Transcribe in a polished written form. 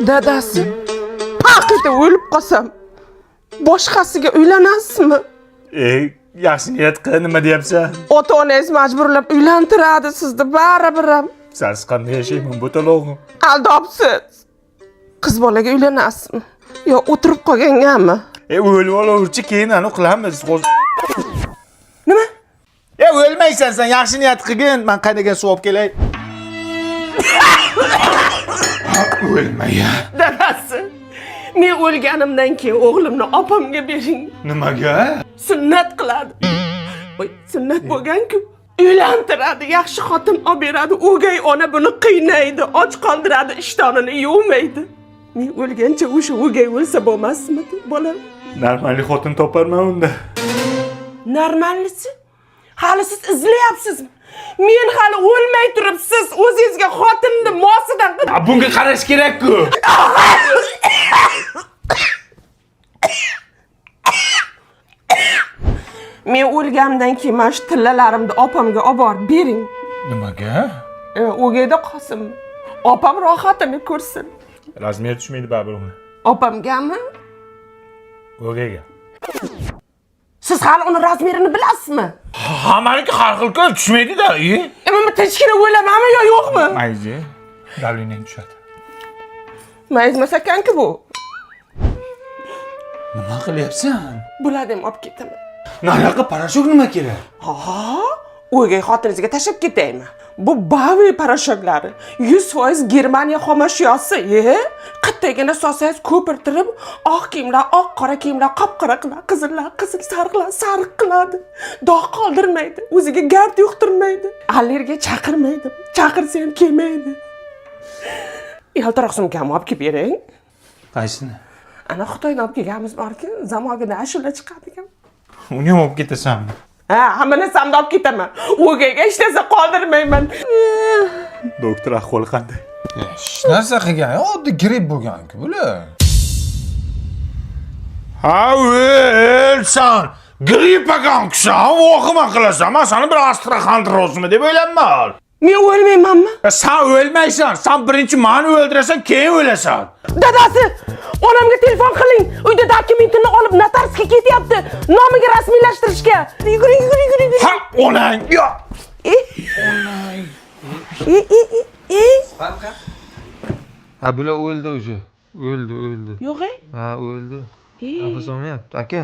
Dadasi, paxta o'lib qolsam, boshqasiga uylanasizmi? Yaxshi niyat qil, nima deyapsan? Ota-onangiz majburlab uylantiradi sizni baribir ham. Siz qanday yashayman bu talog'im? Aldobsiz. Qiz bolaga uylanasizmi? Yo o'tirib qolgangami? O'lib olaverchi, keyin anu qilamiz. Nima? O'lmaysan sen, yaxshi niyat qilgin. Men qaydaga suv olib kelay. O'lmaya. Dadasi, men o'lganimdan keyin o'g'limni opamga bering. Nimaga? Sunnat qiladi. Voy, sunnat bo'lgan-ku. Uylantiradi, yaxshi xotin olib beradi. O'gay ona buni qiynaydi, och qoldiradi, ishtonini yuvmaydi. Men o'lgancha o'sha o'gay o'lsa bo'lmasmi, bolam? Normalniy xotin toparman unda. Normalisi? Hali siz izlayapsizmi? Men hali o'lmay turib siz o'zingizga xotinni mosidan Bunga qarash kerak-ku. Men o'lganimdan keyin mana shu tillalarimni opamga olib borib bering. Nimaga? O'gayda qolsin. Opam rohatini ko'rsin. Razmer tushmaydi baribir uni. Opamgami? O'gayga. Siz hali uni razmerini bilasizmi? Hammaniki har xil tushmaydi-da. Men tinchgina o'lamanmi yo yo'qmi? Mayli. Davleniyang tushadi. Mayzmas ekan-ku bu. Nima qilyapsan? Bularni ham olib ketaman. Nariyoqqa parashok nima kerak? O'gay xotiningizga tashlab ketaymi? Bu Bavi parashoklari 100% Germaniya xomashyosi. Qattagina solsangiz ko'pirtirib, oq kiyimlar oq, qora kiyimlar qop-qora qiladi, qizillar qizil, sariqlar sariq qiladi. Dog' qoldirmaydi, o'ziga gard yuqtirmaydi, allergiya chaqirmaydi, chaqirsa ham kelmaydi. Yaltiroq sumkamni olib kelib bering. Qaysini? Ana Xitoydan olib kelganimiz bor-ku, zamogida ashula chiqadigan. Uni ham olib ketasanmi? Hammani samda olib ketaman. O'gayga hech narsa qoldirmayman. Doktor ahvoli qanday? Hech narsa qilgan, oddiy gripp bo'lgan-ku bular. O'lsan, grippaga o'xshan, vohima qilasan. Men seni bir astraxandrozmi deb o'ylayman. Men o'lmaymanmi? Sen o'lmaysan, sen birinchi meni o'ldirasan, keyin o'lasan. Dadasi, onamga telefon qiling. Uyda dokumentini olib notarsga ketyapti. Nomiga rasmiylashtirishga. Yuguring. Ha, onang. Yo. Onang. Ha, bular o'ldi o'sha. O'ldi. Yo'q-e? Ha, o'ldi. Nafas olmayapti, aka.